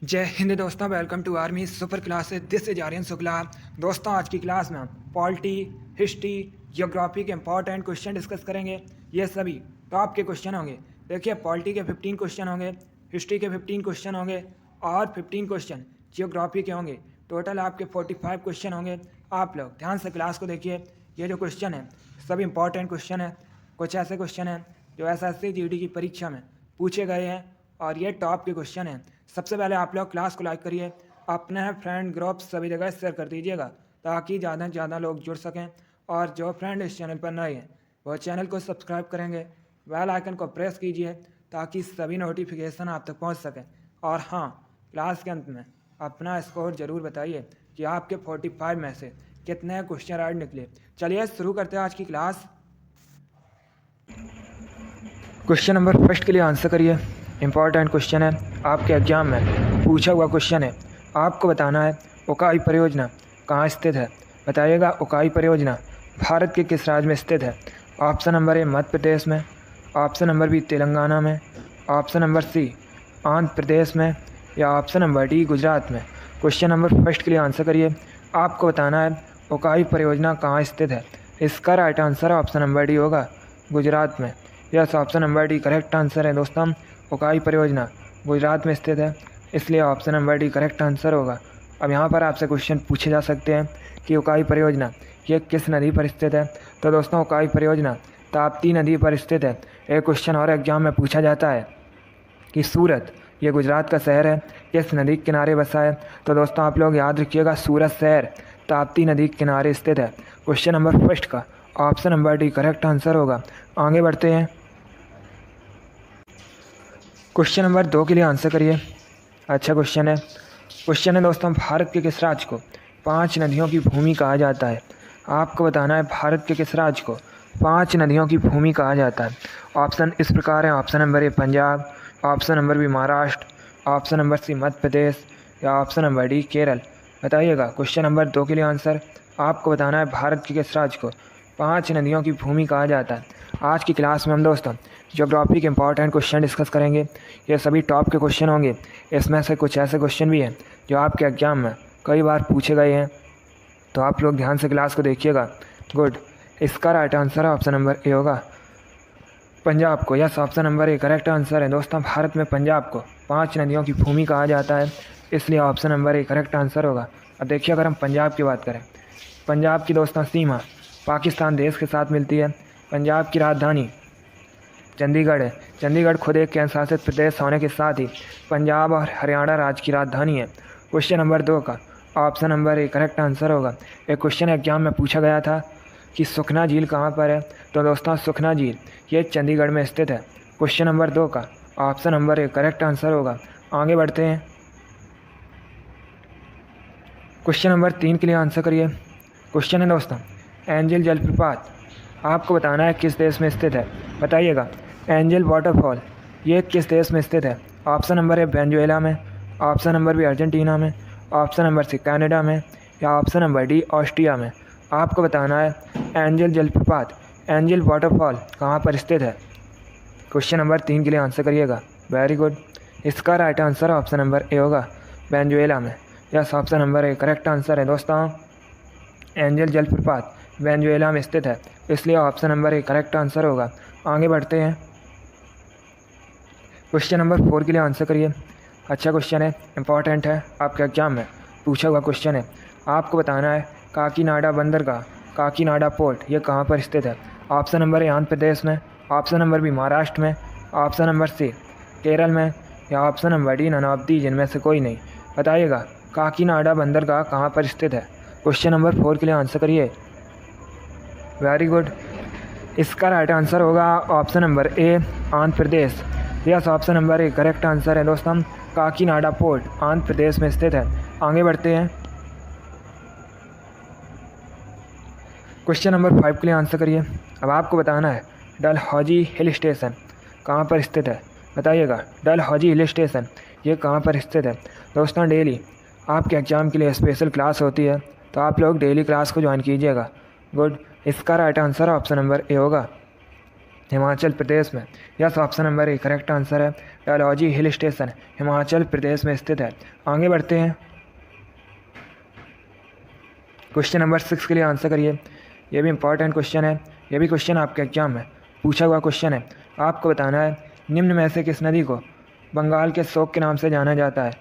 जय हिंद दोस्तों, welcome to army super classes. This is Aryan Shukla. दोस्तों, आज की क्लास में हम पॉलिटी, हिस्ट्री, जियोग्राफी के इंपॉर्टेंट क्वेश्चन डिस्कस करेंगे। ये सभी टॉप के क्वेश्चन होंगे। देखिए, पॉलिटी के 15 क्वेश्चन होंगे, हिस्ट्री के 15 क्वेश्चन होंगे और 15 क्वेश्चन जियोग्राफी के होंगे। टोटल आपके 45 क्वेश्चन होंगे। आप लोग ध्यान से क्लास को देखिए। ये जो क्वेश्चन है सभी इंपॉर्टेंट क्वेश्चन है। कुछ ऐसे क्वेश्चन हैं जो एसएससी जीडी की परीक्षा में पूछे गए हैं और ये टॉप के क्वेश्चन हैं। सबसे पहले आप लोग क्लास को लाइक करिए, अपने फ्रेंड ग्रुप सभी जगह शेयर कर दीजिएगा ताकि ज़्यादा से ज़्यादा लोग जुड़ सकें। और जो फ्रेंड इस चैनल पर नए हैं वो चैनल को सब्सक्राइब करेंगे, बेल आइकन को प्रेस कीजिए ताकि सभी नोटिफिकेशन आप तक पहुंच सकें। और हाँ, क्लास के अंत में अपना स्कोर ज़रूर बताइए कि आपके 45 में से कितने क्वेश्चन राइट निकले। चलिए शुरू करते हैं आज की क्लास। क्वेश्चन नंबर फर्स्ट के लिए आंसर करिए। इंपॉर्टेंट क्वेश्चन है, आपके एग्जाम में पूछा हुआ क्वेश्चन है। आपको बताना है उकाई परियोजना कहाँ स्थित है। बताइएगा उकाई परियोजना भारत के किस राज्य में स्थित है। ऑप्शन नंबर ए मध्य प्रदेश में, ऑप्शन नंबर बी तेलंगाना में, ऑप्शन नंबर सी आंध्र प्रदेश में या ऑप्शन नंबर डी गुजरात में। क्वेश्चन नंबर फर्स्ट के लिए आंसर करिए। आपको बताना है उकाई परियोजना कहाँ स्थित है। इसका right answer option number D होगा, गुजरात में। Yes, option number D correct answer है। दोस्तों, उकाई परियोजना गुजरात में स्थित है, इसलिए option number D correct answer होगा। अब यहाँ पर आपसे क्वेश्चन पूछे जा सकते हैं कि उकाई परियोजना ये किस नदी पर स्थित है। तो दोस्तों, उकाई परियोजना ताप्ती नदी पर स्थित है। एक क्वेश्चन और एग्जाम में पूछा जाता है कि सूरत ये गुजरात का शहर है, किस नदी के किनारे बसा है। तो दोस्तों, आप लोग याद रखिएगा, सूरत शहर ताप्ती नदी के किनारे स्थित है। क्वेश्चन नंबर फर्स्ट का option number D correct answer होगा। आगे बढ़ते हैं। क्वेश्चन नंबर 2 के लिए आंसर करिए। अच्छा क्वेश्चन है दोस्तों, भारत के किस राज्य को 5 नदियों की भूमि कहा जाता है। आपको बताना है भारत के किस राज्य को 5 नदियों की भूमि कहा जाता है। ऑप्शन इस प्रकार है, option number A Punjab, option number B Maharashtra, option number C Madhya Pradesh या ऑप्शन नंबर डी केरल। बताइएगा क्वेश्चन नंबर 2 के लिए आंसर। आपको बताना है भारत के किस राज्य को 5 नदियों की भूमि कहा जाता है। आज की क्लास में हम दोस्तों ज्योग्राफी के इंपॉर्टेंट क्वेश्चन डिस्कस करेंगे। ये सभी टॉप के क्वेश्चन होंगे। इसमें से कुछ ऐसे क्वेश्चन भी हैं जो आपके एग्जाम में कई बार पूछे गए हैं, तो आप लोग ध्यान से क्लास को देखिएगा। गुड, इसका right answer option number A होगा, पंजाब को। Yes, option number A correct answer है। दोस्तों, भारत में पंजाब को 5 नदियों की भूमि कहा जाता है, इसलिए option number A correct answer होगा। अब देखिए, अगर हम पंजाब की बात करें, पंजाब की दोस्तों सीमा पाकिस्तान देश के साथ मिलती है। पंजाब की राजधानी चंडीगढ़ है। चंडीगढ़ खुद एक केंद्र शासित प्रदेश होने के साथ ही पंजाब और हरियाणा राज्य की राजधानी है। क्वेश्चन नंबर 2 का option number A correct answer होगा। एक क्वेश्चन एग्जाम में पूछा गया था कि सुखना झील कहाँ पर है। तो दोस्तों, सुखना झील ये चंडीगढ़ में स्थित है। क्वेश्चन नंबर 2 का option number A correct answer होगा। आगे बढ़ते हैं। क्वेश्चन नंबर 3 के लिए आंसर करिए। क्वेश्चन है दोस्तों, एंजल जलप्रपात आपको बताना है किस देश में स्थित है। बताइएगा एंजल वाटरफॉल ये किस देश में स्थित है। ऑप्शन नंबर ए वेनेजुएला में, ऑप्शन नंबर बी अर्जेंटीना में, ऑप्शन नंबर सी कनाडा में या ऑप्शन नंबर डी ऑस्ट्रिया में। आपको बताना है एंजल जलप्रपात, एंजल वाटरफॉल कहाँ पर स्थित है। क्वेश्चन नंबर 3 के लिए आंसर करिएगा। वेरी गुड, इसका right answer option number A होगा, वेनेजुएला में। Yes, option number A correct answer है। दोस्तों, एंजल जलप्रपात वेनेजुएला में स्थित है, इसलिए option number A correct answer होगा। आगे बढ़ते हैं। क्वेश्चन नंबर 4 के लिए आंसर करिए। अच्छा क्वेश्चन है, इंपॉर्टेंट है, आपके एग्जाम में पूछा हुआ क्वेश्चन है। आपको बताना है काकीनाडा बंदरगाह, काकीनाडा पोर्ट ये कहाँ पर स्थित है। ऑप्शन नंबर ए आंध्र प्रदेश में, ऑप्शन नंबर बी महाराष्ट्र में, ऑप्शन नंबर सी केरल में या option number D none of these जिनमें से कोई नहीं। बताइएगा काकीनाडा बंदरगाह कहाँ पर स्थित है। क्वेश्चन नंबर 4 के लिए आंसर करिए। वेरी गुड, इसका राइट आंसर होगा option number A Andhra Pradesh. Yes, option number A correct answer है। दोस्तों, काकीनाडा पोर्ट आंध्र प्रदेश में स्थित है। आगे बढ़ते हैं। क्वेश्चन नंबर 5 के लिए आंसर करिए। अब आपको बताना है डलहौजी हिल स्टेशन कहाँ पर स्थित है। बताइएगा डलहौजी हिल स्टेशन ये कहाँ पर स्थित है। दोस्तों, डेली आपके एग्ज़ाम के लिए स्पेशल क्लास होती है, तो आप लोग डेली क्लास को ज्वाइन कीजिएगा। गुड, इसका right answer option number A होगा, हिमाचल प्रदेश में। Yes, option number A correct answer है। डलहौजी हिल स्टेशन हिमाचल प्रदेश में स्थित है। आगे बढ़ते हैं, क्वेश्चन नंबर 6 के लिए आंसर करिए। ये भी इंपॉर्टेंट क्वेश्चन है, ये भी क्वेश्चन आपके एग्जाम में पूछा हुआ क्वेश्चन है। आपको बताना है निम्न में से किस नदी को बंगाल के शोक के नाम से जाना जाता है।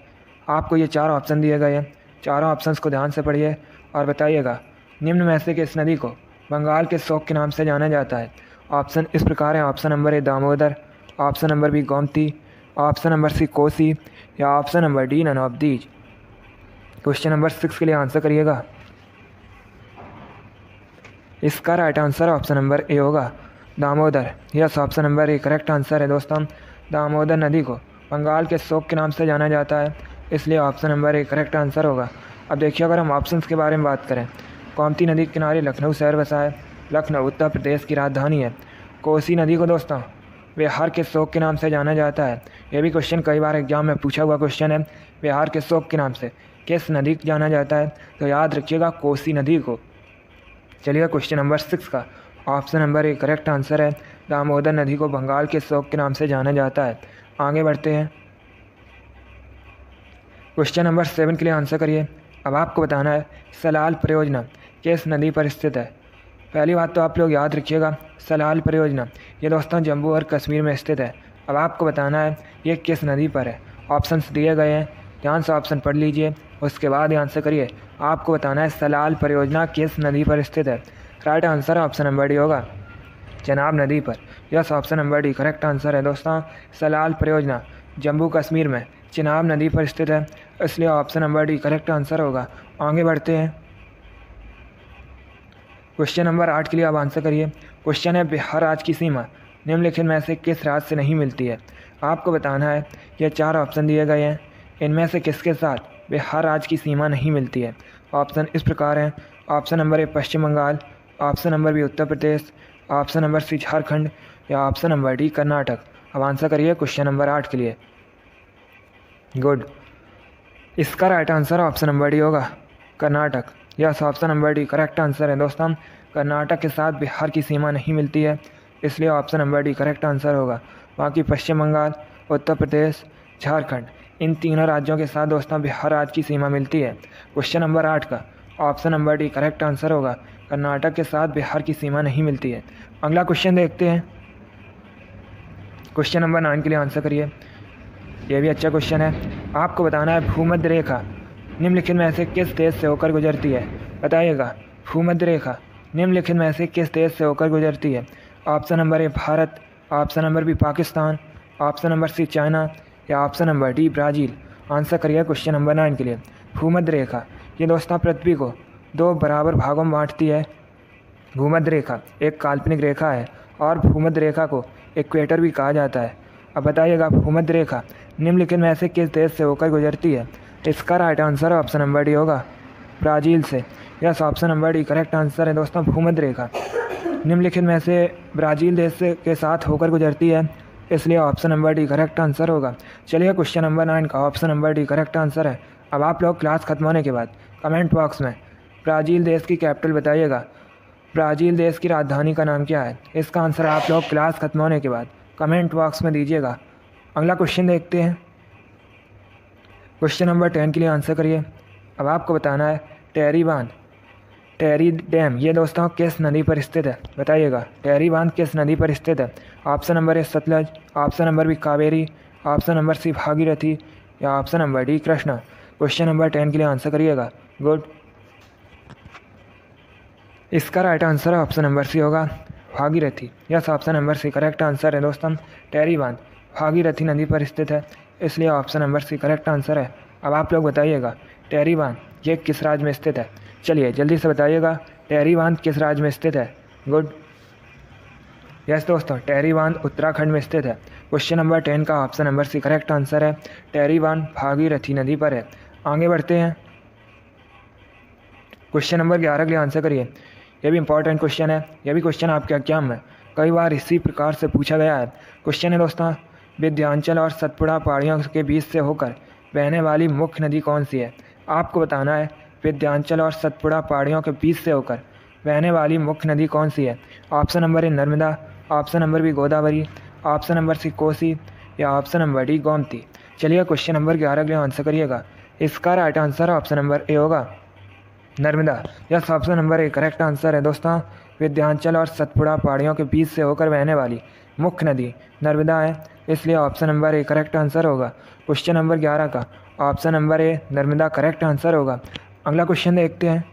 आपको ये 4 ऑप्शन दिए गए हैं, चारों ऑप्शंस को ध्यान से पढ़िए और बताइएगा निम्न में से किस नदी को बंगाल के शोक के नाम से जाना जाता है। ऑप्शन इस प्रकार हैं, option number A Damodar, option number B Gomti, option number C Kosi या option number D none of these. Question number 6 के लिए आंसर करिएगा। इसका right answer option number A होगा, Damodar. Yes, option number A correct answer है दोस्तों। दामोदर नदी को बंगाल के शोक के नाम से जाना जाता है, इसलिए option number A correct answer होगा। अब देखिए, अगर हम ऑप्शंस के बारे में बात करें, गोमती नदी के किनारे लखनऊ शहर बसा है, लखनऊ उत्तर प्रदेश की राजधानी है। कोसी नदी को दोस्तों बिहार के शोक के नाम से जाना जाता है। यह भी क्वेश्चन कई बार एग्जाम में पूछा हुआ क्वेश्चन है, बिहार के शोक के नाम से किस नदी को जाना जाता है, तो याद रखिएगा कोसी नदी को। चलिए क्वेश्चन नंबर 6 का option number A correct answer है, दामोदर नदी को बंगाल के शोक के नाम से जाना जाता है। आगे बढ़ते हैं, क्वेश्चन नंबर 7 के लिए आंसर करिए। अब आपको बताना है सलाल परियोजना किस नदी पर स्थित है। पहली बात तो आप लोग याद रखिएगा, सलाल परियोजना ये दोस्तों जम्मू और कश्मीर में स्थित है। अब आपको बताना है ये किस नदी पर है। ऑप्शंस दिए गए हैं, ध्यान से ऑप्शन पढ़ लीजिए, उसके बाद आंसर करिए। आपको बताना है सलाल परियोजना किस नदी पर स्थित है। Right answer option number D होगा, चनाब नदी पर। Yes, option number D correct answer है दोस्तों। सलाल परियोजना जम्मू कश्मीर में चनाब नदी पर स्थित है, इसलिए option number D correct answer होगा। आगे बढ़ते हैं, क्वेश्चन नंबर 8 के लिए आप आंसर करिए। क्वेश्चन है बिहार राज्य की सीमा निम्नलिखित में से किस राज्य से नहीं मिलती है। आपको बताना है ये 4 ऑप्शन दिए गए हैं, इनमें से किसके साथ बिहार राज्य की सीमा नहीं मिलती है। ऑप्शन इस प्रकार हैं, option number A Paschim Bangal, option number B Uttar Pradesh, option number C Jharkhand या ऑप्शन नंबर डी कर्नाटक। अब आंसर करिए क्वेश्चन नंबर 8 के लिए। गुड, इसका right answer option number D होगा, Karnataka. Yes, option number D correct answer है दोस्तों। कर्नाटक के साथ बिहार की सीमा नहीं मिलती है, इसलिए option number D correct answer होगा। बाकी पश्चिम बंगाल, उत्तर प्रदेश, झारखंड इन तीनों राज्यों के साथ दोस्तों बिहार राज्य की सीमा मिलती है। क्वेश्चन नंबर 8 का option number D correct answer होगा, कर्नाटक के साथ बिहार की सीमा नहीं मिलती है। अगला क्वेश्चन देखते हैं, क्वेश्चन नंबर 9 के लिए आंसर करिए। यह भी अच्छा क्वेश्चन है। आपको बताना है भूमध्य रेखा निम्नलिखित में से किस देश से होकर गुजरती है। बताइएगा भूमध्य रेखा निम्नलिखित में से किस देश से होकर गुजरती है। Option number A Bharat, option number B Pakistan, option number C China या option number D Brazil. Answer करिए क्वेश्चन नंबर 9 के लिए। भूमध्य रेखा ये दोस्तों पृथ्वी को 2 बराबर भागों में बांटती है। भूमध्य रेखा एक काल्पनिक रेखा है और भूमध्य रेखा को इक्वेटर भी कहा जाता है। अब बताइएगा भूमध्य रेखा निम्नलिखित में से किस देश से होकर गुजरती है। इसका right answer option number D होगा, ब्राज़ील से। Yes, option number D correct answer है दोस्तों। भूमध्य रेखा निम्नलिखित में से ब्राज़ील देश के साथ होकर गुजरती है, इसलिए option number D correct answer होगा। चलिए क्वेश्चन नंबर 9 का option number D correct answer है। अब आप लोग क्लास खत्म होने के बाद कमेंट बॉक्स में ब्राज़ील देश की कैपिटल बताइएगा, ब्राज़ील देश की राजधानी का नाम क्या है। इसका आंसर आप लोग क्लास खत्म होने के बाद कमेंट बॉक्स में दीजिएगा। अगला क्वेश्चन देखते हैं, क्वेश्चन नंबर 10 के लिए आंसर करिए। अब आपको बताना है टेहरी बांध, टेहरी डैम ये दोस्तों किस नदी पर स्थित है। बताइएगा टेहरी बांध किस नदी पर स्थित है। Option number A Sutlej, option number B Kaveri, option number C Bhagirathi या option number D Krishna. Question number 10 के लिए आंसर करिएगा। गुड, इसका right answer option number C होगा, Bhagirathi. Yes, option number C correct answer है दोस्तों। टेहरी बांध भागीरथी नदी पर स्थित है, इसलिए option number C correct answer है। अब आप लोग बताइएगा टेहरी बांध ये किस राज्य में स्थित है। चलिए जल्दी से बताइएगा टेहरी बांध किस राज्य में स्थित है। गुड, यस दोस्तों, टेहरी बांध उत्तराखंड में स्थित है। क्वेश्चन नंबर 10 का option number C correct answer है, टेहरी बांध भागीरथी नदी पर है। आगे बढ़ते हैं, क्वेश्चन नंबर 11 के लिए आंसर करिए। यह भी इंपॉर्टेंट क्वेश्चन है, यह भी क्वेश्चन आपके एग्जाम में कई बार इसी प्रकार से पूछा गया है। क्वेश्चन है दोस्तों विंध्याचल और सतपुड़ा पहाड़ियों के बीच से होकर बहने वाली मुख्य नदी कौन सी है। आपको बताना है विंध्याचल और सतपुड़ा पहाड़ियों के बीच से होकर बहने वाली मुख्य नदी कौन सी है। Option number A Narmada, option number B Godavari, option number C Kosi या ऑप्शन नंबर डी गोमती। चलिए क्वेश्चन नंबर 11 के लिए आंसर करिएगा। इसका right answer option number A होगा Narmada. Yes, option number A correct answer है दोस्तों। विंध्याचल और सतपुड़ा पहाड़ियों के बीच से होकर बहने वाली मुख्य नदी नर्मदा है, इसलिए option number A correct answer होगा। क्वेश्चन नंबर 11 का option number A Narmada correct answer होगा। अगला क्वेश्चन देखते हैं।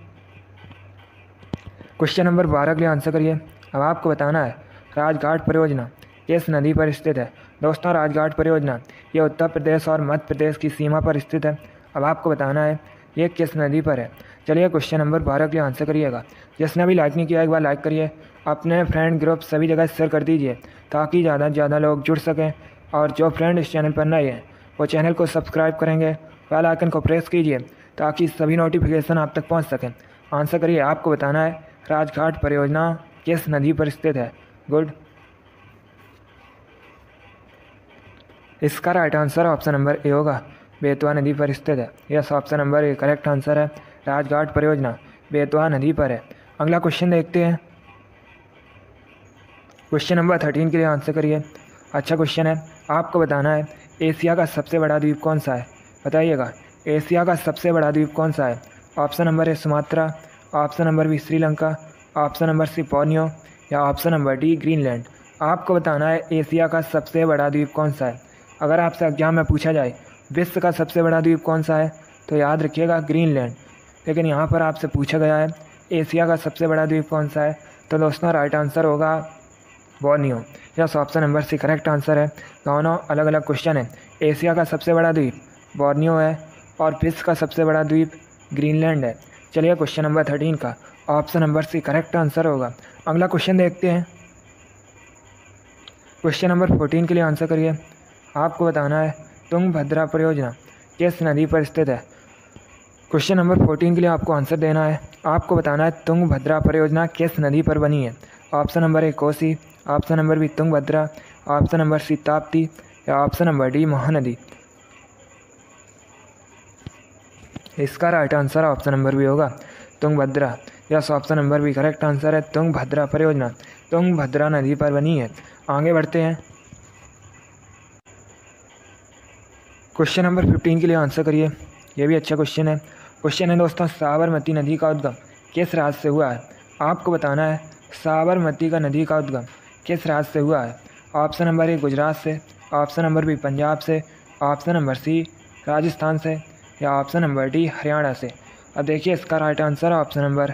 क्वेश्चन नंबर 12 के लिए आंसर करिए। अब आपको बताना है राजघाट परियोजना किस नदी पर स्थित है। दोस्तों, राजघाट परियोजना ये उत्तर प्रदेश और मध्य प्रदेश की सीमा पर स्थित है। अब आपको बताना है ये किस नदी पर है। चलिए क्वेश्चन नंबर 12 के लिए आंसर करिएगा। जिसने अभी लाइक नहीं किया एक बार लाइक करिए, अपने फ्रेंड ग्रुप सभी जगह शेयर कर दीजिए ताकि ज़्यादा से ज़्यादा लोग जुड़ सकें। और जो फ्रेंड इस चैनल पर नए हैं वो चैनल को सब्सक्राइब करेंगे, बेल आइकन को प्रेस कीजिए ताकि सभी नोटिफिकेशन आप तक पहुंच सकें। आंसर करिए। आपको बताना है राजघाट परियोजना किस नदी पर स्थित है। गुड। इसका right answer option number A होगा बेतवा नदी पर स्थित है। Yes, option number A correct answer है। राजघाट परियोजना बेतवा नदी पर है। अगला क्वेश्चन देखते हैं। क्वेश्चन नंबर 13 के लिए आंसर करिए। अच्छा क्वेश्चन है। आपको बताना है एशिया का सबसे बड़ा द्वीप कौन सा है। बताइएगा एशिया का सबसे बड़ा द्वीप कौन सा है। Option number A Sumatra, option number B Sri Lanka, option number C Borneo या ऑप्शन नंबर डी ग्रीनलैंड। आपको बताना है एशिया का सबसे बड़ा द्वीप कौन सा है। अगर आपसे एग्जाम में पूछा जाए विश्व का सबसे बड़ा द्वीप कौन सा है तो याद रखिएगा ग्रीनलैंड। लेकिन यहाँ पर आपसे पूछा गया है एशिया का सबसे बड़ा द्वीप कौन सा है, तो दोस्तों राइट आंसर होगा Borneo. Yes, option number C correct answer है। दोनों अलग अलग क्वेश्चन है। एशिया का सबसे बड़ा द्वीप बोर्नियो है और विश्व का सबसे बड़ा द्वीप ग्रीनलैंड है। चलिए क्वेश्चन नंबर 13 का option number C correct answer होगा। अगला क्वेश्चन देखते हैं। क्वेश्चन नंबर 14 के लिए आंसर करिए। आपको बताना है तुंगभद्रा परियोजना किस नदी पर स्थित है। क्वेश्चन नंबर 14 के लिए आपको आंसर देना है। आपको बताना है तुंगभद्रा परियोजना किस नदी पर बनी है। Option number A Kosi, option number B Tungabhadra, option number C Tapti या ऑप्शन नंबर डी महानदी। इसका right answer option number B होगा Tungabhadra. Yes, option number B correct answer है। तुंगभद्रा परियोजना तुंगभद्रा नदी पर बनी है। आगे बढ़ते हैं। क्वेश्चन नंबर 15 के लिए आंसर करिए। ये भी अच्छा क्वेश्चन है। क्वेश्चन है दोस्तों साबरमती नदी का उद्गम किस राज्य से हुआ है। आपको बताना है साबरमती का नदी का उद्गम किस राज्य से हुआ है। ऑप्शन नंबर ए गुजरात से, ऑप्शन नंबर बी पंजाब से, ऑप्शन नंबर सी राजस्थान से या ऑप्शन नंबर डी हरियाणा से। अब देखिए इसका right answer option number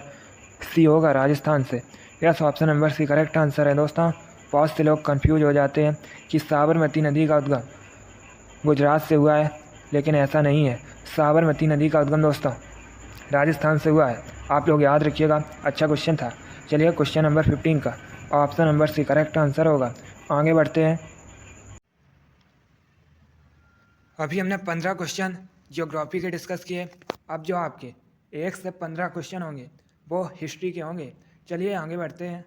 C होगा राजस्थान से। Yes, option number C correct answer है दोस्तों। बहुत से लोग कंफ्यूज हो जाते हैं कि साबरमती नदी का उद्गम गुजरात से हुआ है, लेकिन ऐसा नहीं है। साबरमती नदी का उद्गम दोस्तों राजस्थान से हुआ है। आप लोग याद रखिएगा, अच्छा क्वेश्चन था। चलिए क्वेश्चन नंबर 15 का option number C correct answer होगा। आगे बढ़ते हैं। अभी हमने 15 क्वेश्चन ज्योग्राफी के डिस्कस किए। अब जो आपके 1 से 15 क्वेश्चन होंगे वो हिस्ट्री के होंगे। चलिए आगे बढ़ते हैं।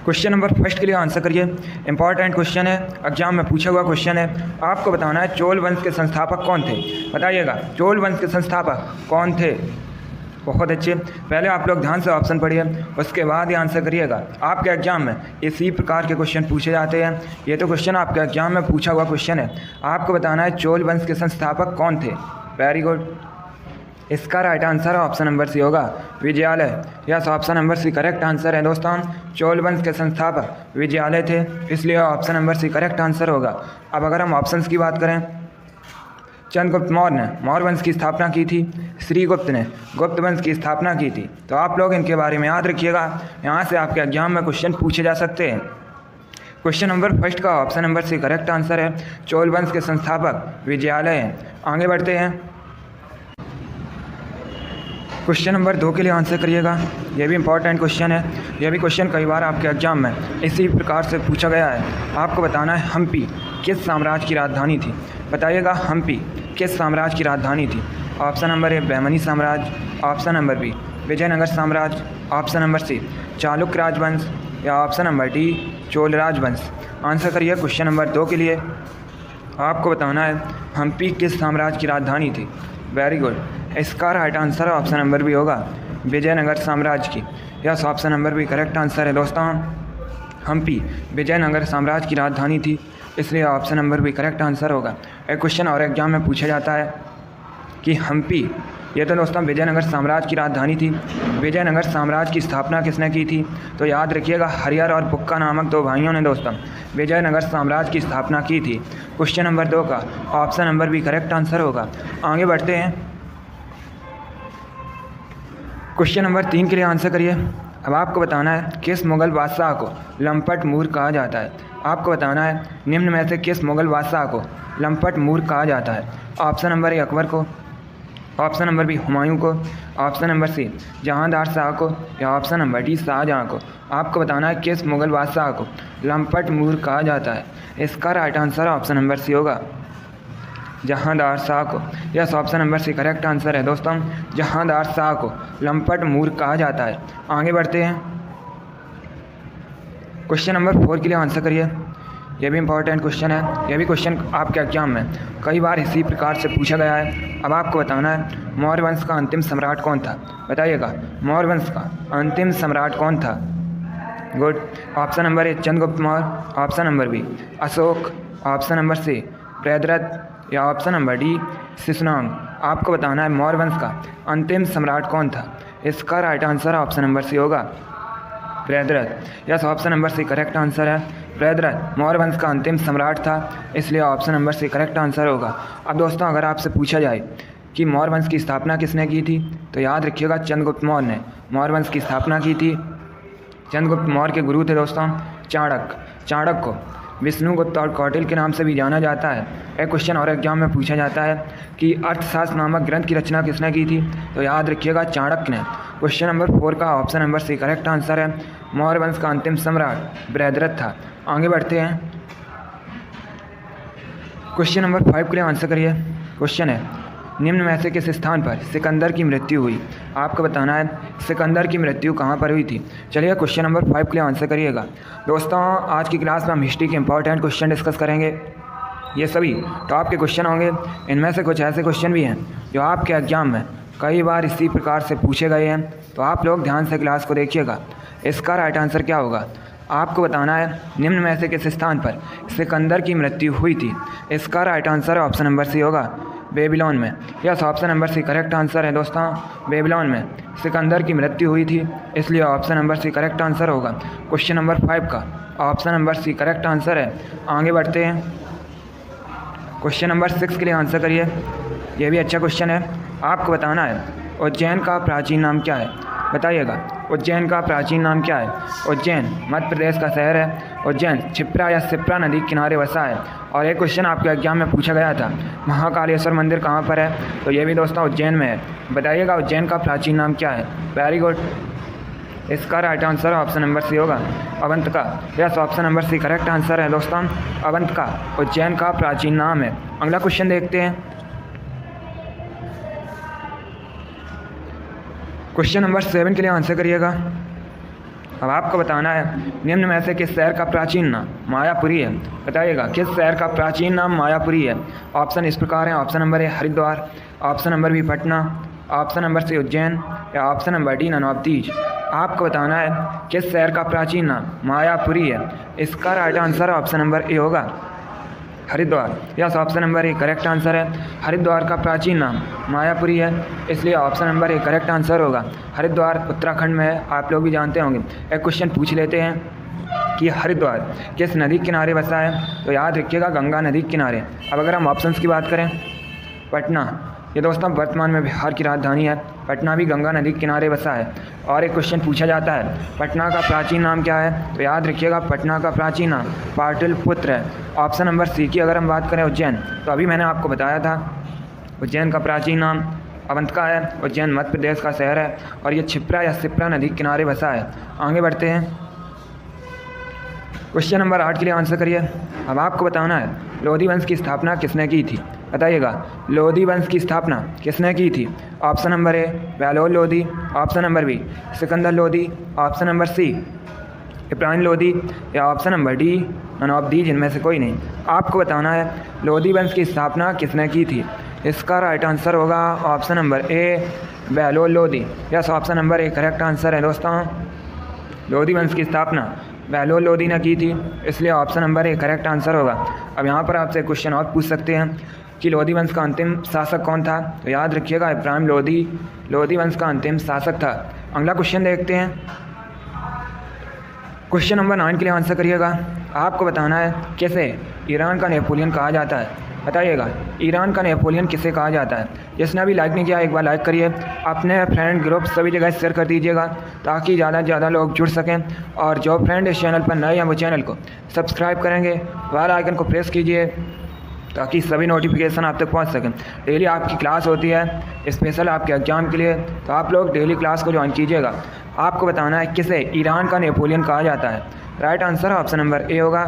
क्वेश्चन नंबर फर्स्ट के लिए आंसर करिए। इंपॉर्टेंट क्वेश्चन है, एग्जाम में पूछा हुआ क्वेश्चन है। आपको बताना है चोल वंश के संस्थापक कौन थे। बताइएगा चोल वंश के संस्थापक कौन थे। बहुत अच्छे। पहले आप लोग ध्यान से ऑप्शन पढ़िए, उसके बाद ही आंसर करिएगा। आपके एग्जाम में इसी प्रकार के क्वेश्चन पूछे जाते हैं। ये तो क्वेश्चन आपके एग्जाम में पूछा हुआ क्वेश्चन है। आपको बताना है चोल वंश के संस्थापक कौन थे। Very good. इसका right answer option number C होगा Vijayalaya. Yes, option number C correct answer है दोस्तों। चोल वंश के संस्थापक विजयालय थे, इसलिए option number C correct answer होगा। अब अगर हम ऑप्शंस की बात करें, चंद्रगुप्त मौर्य ने मौर्य वंश की स्थापना की थी, श्रीगुप्त ने गुप्त वंश की स्थापना की थी। तो आप लोग इनके बारे में याद रखिएगा, यहाँ से आपके एग्जाम में क्वेश्चन पूछे जा सकते हैं। क्वेश्चन नंबर फर्स्ट का option number C correct answer है। चोल वंश के संस्थापक विजयालय हैं। आगे बढ़ते हैं। क्वेश्चन नंबर 2 के लिए आंसर करिएगा। यह भी इंपॉर्टेंट क्वेश्चन है। यह भी क्वेश्चन कई बार आपके एग्जाम में इसी प्रकार से पूछा गया है। आपको बताना है हम्पी किस साम्राज्य की राजधानी थी। बताइएगा हम्पी किस साम्राज्य की राजधानी थी। ऑप्शन नंबर ए बहमनी साम्राज्य, ऑप्शन नंबर बी विजयनगर साम्राज्य, ऑप्शन नंबर सी चालुक्य राजवंश या ऑप्शन नंबर डी चोल राजवंश। आंसर करिए क्वेश्चन नंबर 2 के लिए। आपको बताना है हम्पी किस साम्राज्य की राजधानी थी। Very good. इसका right answer option number B होगा विजयनगर साम्राज्य की। Yes, option number B correct answer है दोस्तों। हम्पी विजयनगर साम्राज्य की राजधानी थी, इसलिए option number B correct answer होगा। एक क्वेश्चन और एग्जाम में पूछा जाता है कि हम्पी, ये तो दोस्तों विजयनगर साम्राज्य की राजधानी थी, विजयनगर साम्राज्य की स्थापना किसने की थी? तो याद रखिएगा हरिहर और बुक्का नामक दो भाइयों ने दोस्तों विजयनगर साम्राज्य की स्थापना की थी। क्वेश्चन नंबर 2 का option number B correct answer होगा। आगे बढ़ते हैं, क्वेश्चन नंबर 3 के लिए आंसर करिए। अब आपको बताना है किस मुग़ल बादशाह को लंपट मूर कहा जाता है। आपको बताना है निम्न में से किस मुग़ल बादशाह को लंपट मूर कहा जाता है। ऑप्शन नंबर ए अकबर को, ऑप्शन नंबर बी हुमायूं को, option number C Jahandar Shah को, या ऑप्शन नंबर डी शाहजहां को। आपको बताना है किस मुग़ल बादशाह को लंपट मूर कहा जाता है। इसका right answer option number C होगा, जहांदार शाह को। Yes, option number C correct answer है दोस्तों, जहांदार शाह को लंपट मूर कहा जाता है। आगे बढ़ते हैं, क्वेश्चन नंबर 4 के लिए आंसर करिए। यह भी इंपॉर्टेंट क्वेश्चन है, यह भी क्वेश्चन आपके एग्जाम में कई बार इसी प्रकार से पूछा गया है। अब आपको बताना है मौर्य वंश का अंतिम सम्राट कौन था। बताइएगा मौर्य वंश का अंतिम सम्राट कौन था। Good, option number A Chandragupta Maurya, option number B Ashoka, option number C Priyadrath, या ऑप्शन नंबर डी शिशुनाग। आपको बताना है मौर्य वंश का अंतिम सम्राट कौन था। इसका right answer option number C होगा, Priyadrath. Yes, option number C correct answer है, प्रियद्रथ मौर्य वंश का अंतिम सम्राट था, इसलिए option number C correct answer होगा। अब दोस्तों अगर आपसे पूछा जाए कि मौर्य वंश की स्थापना किसने की थी, तो याद रखिएगा चंद्रगुप्त मौर्य ने मौर्य वंश की स्थापना की थी। चंद्रगुप्त मौर्य के गुरु थे दोस्तों चाणक्य। चाणक्य को विष्णुगुप्त और कौटिल्य के नाम से भी जाना जाता है। एक क्वेश्चन और एग्जाम में पूछा जाता है कि अर्थशास्त्र नामक ग्रंथ की रचना किसने की थी, तो याद रखिएगा चाणक्य ने। क्वेश्चन नंबर 4 का option number C correct answer है, मौर्य वंश का अंतिम सम्राट प्रियद्रथ था। आगे बढ़ते हैं, क्वेश्चन नंबर 5 के लिए आंसर करिए। क्वेश्चन है निम्न में से किस स्थान पर सिकंदर की मृत्यु हुई। आपको बताना है सिकंदर की मृत्यु कहाँ पर हुई थी। चलिए क्वेश्चन नंबर 5 के लिए आंसर करिएगा। दोस्तों आज की क्लास में हम हिस्ट्री के इंपॉर्टेंट क्वेश्चन डिस्कस करेंगे। ये सभी टॉप के क्वेश्चन होंगे। इनमें से कुछ ऐसे क्वेश्चन भी हैं जो आपके एग्जाम में कई बार इसी प्रकार से पूछे गए हैं, तो आप लोग ध्यान से क्लास को देखिएगा। इसका राइट आंसर क्या होगा, आपको बताना है निम्न में से किस स्थान पर सिकंदर की मृत्यु हुई थी। इसका right answer option number C होगा, बेबीलोन में। Yes, option number C correct answer है दोस्तों, बेबीलोन में सिकंदर की मृत्यु हुई थी, इसलिए option number C correct answer होगा। क्वेश्चन नंबर 5 का option number C correct answer है। आगे बढ़ते हैं, क्वेश्चन नंबर 6 के लिए आंसर करिए। यह भी अच्छा क्वेश्चन है। आपको बताना है उज्जैन का प्राचीन नाम क्या है। बताइएगा उज्जैन का प्राचीन नाम क्या है। उज्जैन मध्य प्रदेश का शहर है। उज्जैन क्षिप्रा या शिप्रा नदी के किनारे बसा है। और एक क्वेश्चन आपके एग्जाम में पूछा गया था महाकालेश्वर मंदिर कहाँ पर है, तो ये भी दोस्तों उज्जैन में है। बताइएगा उज्जैन का प्राचीन नाम क्या है। वेरी गुड, इसका right answer option number C होगा, Avantika. Yes, option number C correct answer है दोस्तों, अवंतिका उज्जैन का प्राचीन नाम है। अगला क्वेश्चन देखते हैं, क्वेश्चन नंबर 7 के लिए आंसर करिएगा। अब आपको बताना है निम्न में से किस शहर का प्राचीन नाम मायापुरी है। बताइएगा किस शहर का प्राचीन नाम मायापुरी है। ऑप्शन इस प्रकार हैं, option number A Haridwar, option number B Patna, option number C Ujjain, या ऑप्शन नंबर डी ननौतीज। आपको बताना है किस शहर का प्राचीन नाम मायापुरी है। इसका right answer option number A होगा, Haridwar. Yes, option number A correct answer है, हरिद्वार का प्राचीन नाम मायापुरी है, इसलिए option number A correct answer होगा। हरिद्वार उत्तराखंड में है, आप लोग भी जानते होंगे। एक क्वेश्चन पूछ लेते हैं कि हरिद्वार किस नदी के किनारे बसा है, तो याद रखिएगा गंगा नदी के किनारे। अब अगर हम ऑप्शंस की बात करें, पटना, ये दोस्तों वर्तमान में बिहार की राजधानी है। पटना भी गंगा नदी के किनारे बसा है। और एक क्वेश्चन पूछा जाता है पटना का प्राचीन नाम क्या है, तो याद रखिएगा पटना का प्राचीन नाम पाटलिपुत्र है। ऑप्शन नंबर सी की अगर हम बात करें उज्जैन, तो अभी मैंने आपको बताया था उज्जैन का प्राचीन नाम अवंतिका है। उज्जैन मध्य प्रदेश का शहर है और ये क्षिप्रा या शिप्रा नदी के किनारे बसा है। आगे बढ़ते हैं, क्वेश्चन नंबर 8 के लिए आंसर करिए। अब आपको बताना है लोधी वंश की स्थापना किसने की थी। बताइएगा लोधी वंश की स्थापना किसने की थी। Option number A Bahlol Lodi, option number B Sikandar Lodi, option number C Ibrahim Lodi, या option number D none of these, इनमें से कोई नहीं। आपको बताना है लोधी वंश की स्थापना किसने की थी। इसका राइट आंसर होगा option number A Bahlol Lodhi. Yes, option number A correct answer है दोस्तों, लोधी वंश की स्थापना बहलोल लोदी ने की थी, इसलिए option number A correct answer होगा। अब यहाँ पर आपसे क्वेश्चन और पूछ सकते हैं कि लोधी वंश का अंतिम शासक कौन था, तो याद रखिएगा इब्राहिम लोधी वंश का अंतिम शासक था। अगला क्वेश्चन देखते हैं। क्वेश्चन नंबर 9 के लिए आंसर करिएगा। आपको बताना है कैसे ईरान का नेपोलियन कहा जाता है, बताइएगा ईरान का नेपोलियन किसे कहा जाता है। जिसने अभी लाइक नहीं किया एक बार लाइक करिए, अपने फ्रेंड ग्रुप सभी जगह शेयर कर दीजिएगा ताकि ज़्यादा से ज़्यादा लोग जुड़ सकें। और जो फ्रेंड इस चैनल पर नए हैं वो चैनल को सब्सक्राइब करेंगे, बेल आइकन को प्रेस कीजिए ताकि सभी नोटिफिकेशन आप तक पहुंच सकें। डेली आपकी क्लास होती है स्पेशल आपके एग्ज़ाम के लिए, तो आप लोग डेली क्लास को ज्वाइन कीजिएगा। आपको बताना है किसे ईरान का नेपोलियन कहा जाता है। Right answer option number A होगा,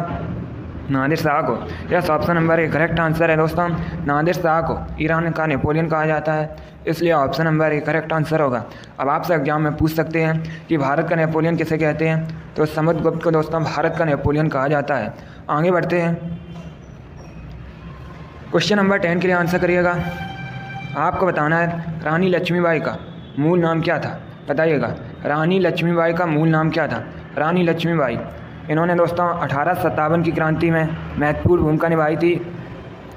नादिर शाह को। Yes, option number A correct answer है दोस्तों। नादिर शाह को ईरान का नेपोलियन कहा जाता है, इसलिए option number A correct answer होगा। अब आपसे एग्जाम में पूछ सकते हैं कि भारत का नेपोलियन किसे कहते हैं, तो समुद्रगुप्त को दोस्तों भारत का नेपोलियन कहा जाता है। आगे बढ़ते हैं। क्वेश्चन नंबर 10 के लिए आंसर करिएगा। आपको बताना है रानी लक्ष्मीबाई का मूल नाम क्या था, बताइएगा रानी लक्ष्मीबाई का मूल नाम क्या था। रानी लक्ष्मीबाई, इन्होंने दोस्तों 1857 की क्रांति में महत्वपूर्ण भूमिका निभाई थी।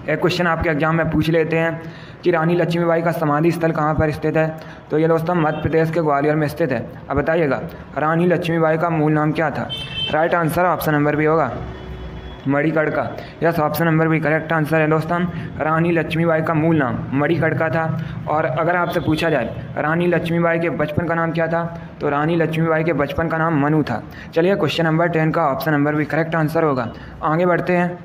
एक क्वेश्चन आपके एग्जाम में पूछ लेते हैं कि रानी लक्ष्मीबाई का समाधि स्थल कहाँ पर स्थित है, तो ये दोस्तों मध्य प्रदेश के ग्वालियर में स्थित है। अब बताइएगा रानी लक्ष्मीबाई का मूल नाम क्या था। Right answer option number B होगा, Manikarnika. Yes, option number B correct answer है दोस्तों। रानी लक्ष्मीबाई का मूल नाम मणिकर्णिका था। और अगर आपसे पूछा जाए रानी लक्ष्मीबाई के बचपन का नाम क्या था, तो रानी लक्ष्मीबाई के बचपन का नाम मनु था। चलिए क्वेश्चन नंबर 10 का option number B correct answer होगा। आगे बढ़ते हैं।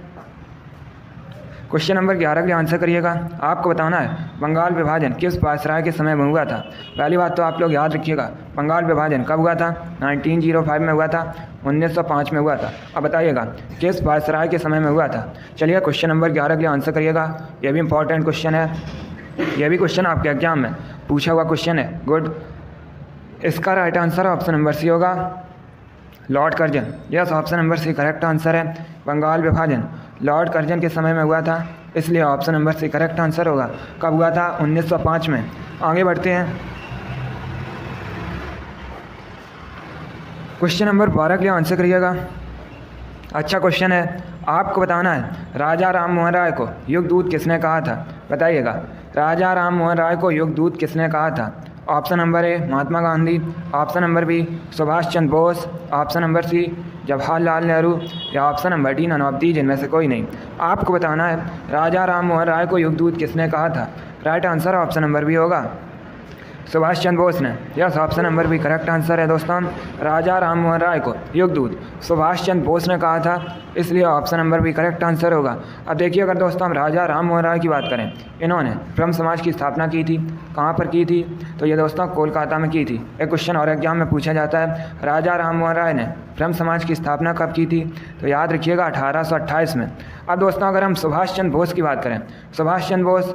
क्वेश्चन नंबर 11 के लिए आंसर करिएगा। आपको बताना है बंगाल विभाजन किस वायसराय के समय में हुआ था। पहली बात तो आप लोग याद रखिएगा बंगाल विभाजन कब हुआ था, 1905 में हुआ था, 1905 में हुआ था। अब बताइएगा किस वायसराय के समय में हुआ था। चलिए क्वेश्चन नंबर 11 के लिए आंसर करिएगा। यह भी इंपॉर्टेंट क्वेश्चन है, यह भी क्वेश्चन आपके एग्जाम में पूछा हुआ क्वेश्चन है। गुड, इसका right answer option number C होगा, Lord Curzon. Yes, option number C correct answer है। बंगाल विभाजन लॉर्ड कर्जन के समय में हुआ था, इसलिए option number C correct answer होगा। कब हुआ था, 1905 में। आगे बढ़ते हैं। क्वेश्चन नंबर 12 के लिए आंसर करिएगा। अच्छा क्वेश्चन है। आपको बताना है राजा राम मोहन राय को युगदूत किसने कहा था, बताइएगा राजा राम मोहन राय को युगदूत किसने कहा था। Option number A Mahatma Gandhi, option number B Subhash Chandra Bose, option number C Jawaharlal Nehru, या option number D none of these इनमें से कोई नहीं। आपको बताना है राजा राम मोहन राय को युगदूत किसने कहा था। Right answer option number B होगा, सुभाष चंद्र बोस ने। Yes, option number B correct answer है दोस्तों। राजा राम मोहन राय को युगदूत सुभाष चंद्र बोस ने कहा था, इसलिए option number B correct answer होगा। अब देखिए अगर दोस्तों हम राजा राम मोहन राय की बात करें, इन्होंने ब्रह्म समाज की स्थापना की थी। कहाँ पर की थी, तो ये दोस्तों कोलकाता में की थी। एक क्वेश्चन और एग्जाम में पूछा जाता है राजा राम मोहन राय ने ब्रह्म समाज की स्थापना कब की थी, तो याद रखिएगा 1828 में। अब दोस्तों अगर हम सुभाष चंद्र बोस की बात करें, सुभाष चंद्र बोस,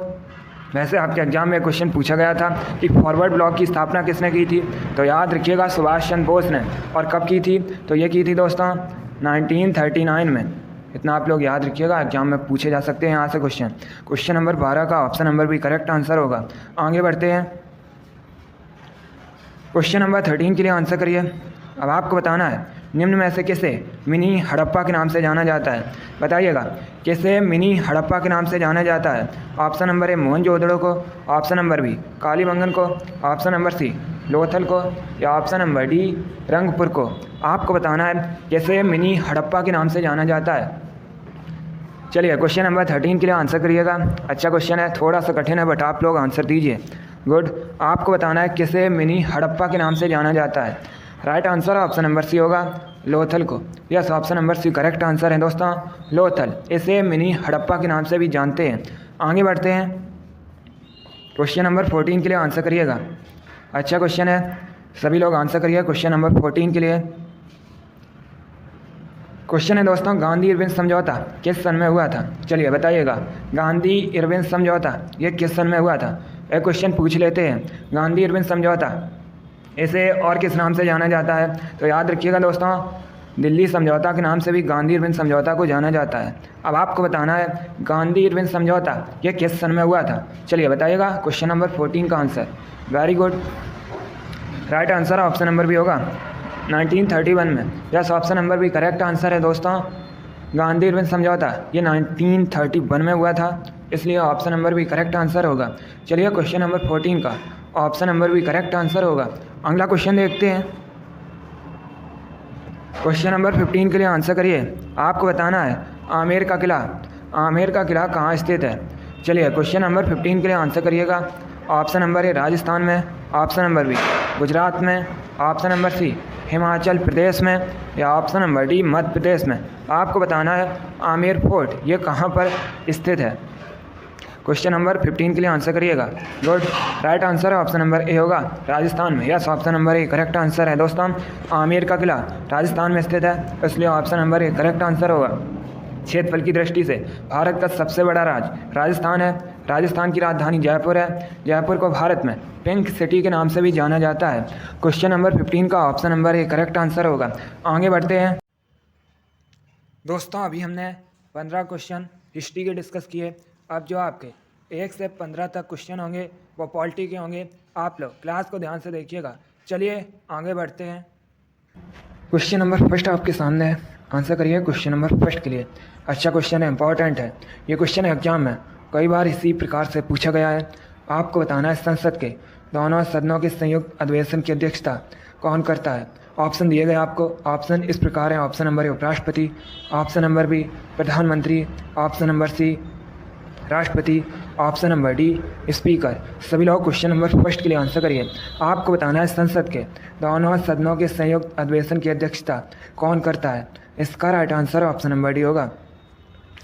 वैसे आपके एग्जाम में क्वेश्चन पूछा गया था कि फॉरवर्ड ब्लॉक की स्थापना किसने की थी, तो याद रखिएगा सुभाष चंद्र बोस ने। और कब की थी, तो ये की थी दोस्तों 1939 में। इतना आप लोग याद रखिएगा, एग्जाम में पूछे जा सकते हैं यहाँ से क्वेश्चन। क्वेश्चन नंबर 12 का ऑप्शन नंबर भी करेक्ट आंसर होगा। आगे बढ़ते हैं। क्वेश्चन नंबर 13 के लिए आंसर करिए। अब आपको बताना है निम्न में से किसे मिनी हड़प्पा के नाम से जाना जाता है, बताइएगा किसे मिनी हड़प्पा के नाम से जाना जाता है। ऑप्शन नंबर ए मोहनजोदड़ो को, ऑप्शन नंबर बी कालीबंगन को, ऑप्शन नंबर सी लोथल को, या ऑप्शन नंबर डी रंगपुर को। आपको बताना है किसे मिनी हड़प्पा के नाम से जाना जाता है। चलिए क्वेश्चन नंबर 13 के लिए आंसर करिएगा। अच्छा क्वेश्चन है, थोड़ा सा कठिन है बट आप लोग आंसर दीजिए। गुड, आपको बताना है किसे मिनी हड़प्पा के नाम से जाना जाता है। Right answer option number C होगा, लोथल को। Yes, option number C correct answer है दोस्तों, लोथल। इसे मिनी हड़प्पा के नाम से भी जानते हैं। आगे बढ़ते हैं। क्वेश्चन नंबर 14 के लिए आंसर करिएगा। अच्छा क्वेश्चन है, सभी लोग आंसर करिए क्वेश्चन नंबर 14 के लिए। क्वेश्चन है दोस्तों गांधी इरविन समझौता किस सन में हुआ था। चलिए बताइएगा गांधी इरविन समझौता ये किस सन में हुआ था। एक क्वेश्चन पूछ लेते हैं, गांधी इरविन समझौता इसे और किस नाम से जाना जाता है, तो याद रखिएगा दोस्तों दिल्ली समझौता के नाम से भी गांधी इरविन समझौता को जाना जाता है। अब आपको बताना है गांधी इरविन समझौता ये किस सन में हुआ था। चलिए बताइएगा क्वेश्चन नंबर 14 का answer. Very good, right answer option number B होगा 1931 में। Yes, option number B correct answer है दोस्तों। गांधी इरविन समझौता ये 1931 में हुआ था, इसलिए option number B correct answer होगा। चलिए क्वेश्चन नंबर 14 का option number B correct answer होगा। अगला क्वेश्चन देखते हैं। क्वेश्चन नंबर 15 के लिए आंसर करिए। आपको बताना है आमेर का किला कहाँ स्थित है। चलिए क्वेश्चन नंबर 15 के लिए आंसर करिएगा। ऑप्शन नंबर ए राजस्थान में, ऑप्शन नंबर बी गुजरात में, ऑप्शन नंबर सी हिमाचल प्रदेश में, या option number D Madhya Pradesh में। आपको बताना है आमेर फोर्ट ये कहाँ पर स्थित है। क्वेश्चन नंबर 15 के लिए आंसर करिएगा। गुड, राइट आंसर है ऑप्शन नंबर ए होगा, राजस्थान में। Yes, option number A correct answer है दोस्तों। आमेर का किला राजस्थान में स्थित है, इसलिए option number A correct answer होगा। क्षेत्रफल की दृष्टि से भारत का सबसे बड़ा राज्य राजस्थान है। राजस्थान की राजधानी जयपुर है। जयपुर को भारत में पिंक सिटी के नाम से भी जाना जाता है। क्वेश्चन नंबर 15 का option number A correct answer होगा। आगे बढ़ते हैं दोस्तों। अभी हमने 15 क्वेश्चन हिस्ट्री के डिस्कस किए। अब जो आपके 1 से 15 तक क्वेश्चन होंगे वो पॉलिटी के होंगे। आप लोग क्लास को ध्यान से देखिएगा। चलिए आगे बढ़ते हैं। क्वेश्चन नंबर फर्स्ट आपके सामने है, आंसर करिए क्वेश्चन नंबर फर्स्ट के लिए। अच्छा क्वेश्चन है, इंपॉर्टेंट है ये क्वेश्चन है, एग्जाम में कई बार इसी प्रकार से पूछा गया है। आपको बताना है संसद के दोनों सदनों के संयुक्त अधिवेशन की अध्यक्षता कौन करता है। ऑप्शन दिए गए आपको। ऑप्शन इस प्रकार है। ऑप्शन नंबर ए उपराष्ट्रपति, ऑप्शन नंबर बी प्रधानमंत्री, ऑप्शन नंबर सी राष्ट्रपति, ऑप्शन नंबर डी स्पीकर। सभी लोग क्वेश्चन नंबर फर्स्ट के लिए आंसर करिए। आपको बताना है संसद के दोनों सदनों के संयुक्त अधिवेशन की अध्यक्षता कौन करता है। इसका right answer option number D होगा,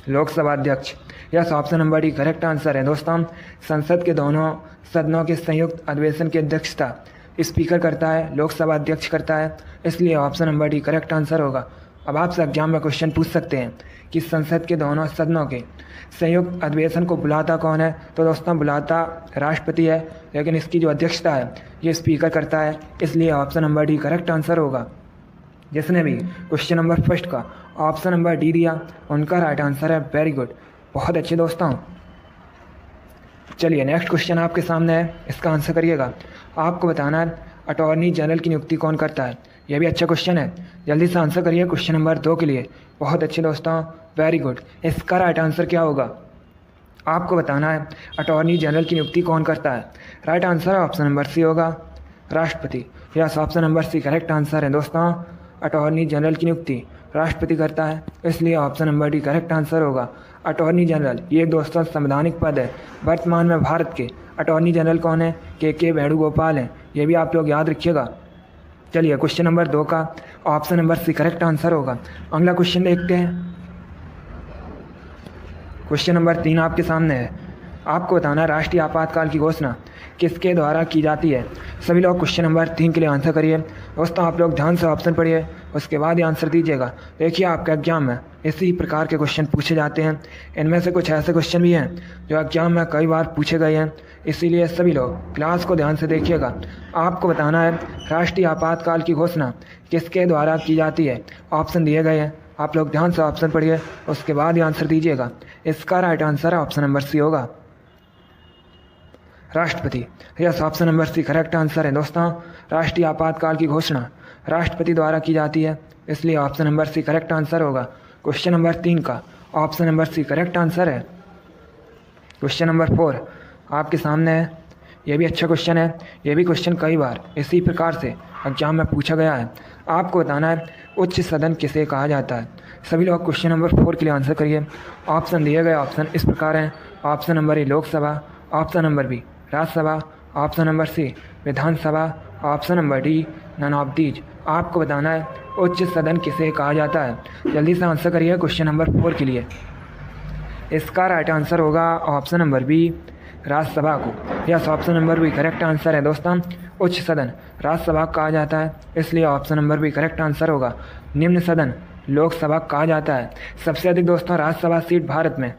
लोकसभा अध्यक्ष। Yes, option number D correct answer है दोस्तों। संसद के दोनों सदनों के संयुक्त अधिवेशन की अध्यक्षता स्पीकर करता है, लोकसभा अध्यक्ष करता है, इसलिए option number D correct answer होगा। अब आपसे एग्जाम में क्वेश्चन पूछ सकते हैं कि संसद के दोनों सदनों के संयुक्त अधिवेशन को बुलाता कौन है। तो दोस्तों बुलाता राष्ट्रपति है, लेकिन इसकी जो अध्यक्षता है ये स्पीकर करता है, इसलिए option number D correct answer होगा। जिसने भी क्वेश्चन नंबर फर्स्ट का ऑप्शन नंबर डी दिया उनका राइट आंसर है। वेरी गुड, बहुत अच्छे दोस्तों। चलिए नेक्स्ट क्वेश्चन आपके सामने है, इसका आंसर करिएगा। आपको बताना है अटॉर्नी जनरल की नियुक्ति कौन करता है। यह भी अच्छा क्वेश्चन है, जल्दी से आंसर करिए क्वेश्चन नंबर 2 के लिए। बहुत अच्छे दोस्तों, वेरी गुड। इसका राइट आंसर क्या होगा। आपको बताना है अटॉर्नी जनरल की नियुक्ति कौन करता है। Right answer option number C होगा, राष्ट्रपति। Yes, option number C correct answer है दोस्तों। अटॉर्नी जनरल की नियुक्ति राष्ट्रपति करता है, इसलिए option number D correct answer होगा। अटॉर्नी जनरल ये दोस्तों संवैधानिक पद है। वर्तमान में भारत के अटॉर्नी जनरल कौन है। के वेणुगोपाल हैं, ये भी आप लोग याद रखिएगा। चलिए क्वेश्चन नंबर 2 का option number C correct answer होगा। अगला क्वेश्चन देखते हैं। क्वेश्चन नंबर 3 आपके सामने है। आपको बताना है राष्ट्रीय आपातकाल की घोषणा किसके द्वारा की जाती है। सभी लोग क्वेश्चन नंबर 3 के लिए आंसर करिए। दोस्तों आप लोग ध्यान से ऑप्शन पढ़िए, उसके बाद ही आंसर दीजिएगा। देखिए आपके एग्जाम में इसी प्रकार के क्वेश्चन पूछे जाते हैं। इनमें से कुछ ऐसे क्वेश्चन भी हैं जो एग्जाम में कई बार पूछे गए हैं, इसीलिए सभी लोग क्लास को ध्यान से देखिएगा। आपको बताना है राष्ट्रीय आपातकाल की घोषणा किसके द्वारा की जाती है। ऑप्शन दिए गए हैं, आप लोग ध्यान से ऑप्शन पढ़िए, उसके बाद ही आंसर दीजिएगा। इसका राइट आंसर है ऑप्शन नंबर सी होगा, राष्ट्रपति। Yes, option number C correct answer है दोस्तों। राष्ट्रीय आपातकाल की घोषणा राष्ट्रपति द्वारा की जाती है, इसलिए option number C correct answer होगा। क्वेश्चन नंबर 3 का option number C correct answer है। क्वेश्चन नंबर 4 आपके सामने है। ये भी अच्छा क्वेश्चन है। ये भी क्वेश्चन कई बार इसी प्रकार से एग्जाम में पूछा गया है। आपको बताना है उच्च सदन किसे कहा जाता है। सभी लोग क्वेश्चन नंबर 4 के लिए आंसर करिए। ऑप्शन दिए गए ऑप्शन इस प्रकार हैं। Option number A Lok Sabha, option number B Rajya Sabha, option number C Vidhan Sabha, option number D none of these. आपको बताना है उच्च सदन किसे कहा जाता है। जल्दी से आंसर करिए क्वेश्चन नंबर 4 के लिए। इसका राइट आंसर होगा ऑप्शन नंबर बी राज्यसभा को। Yes, option number B correct answer है दोस्तों। उच्च सदन राज्यसभा कहा जाता है, इसलिए option number B correct answer होगा। निम्न सदन लोकसभा कहा जाता है। सबसे अधिक दोस्तों राज्यसभा सीट भारत में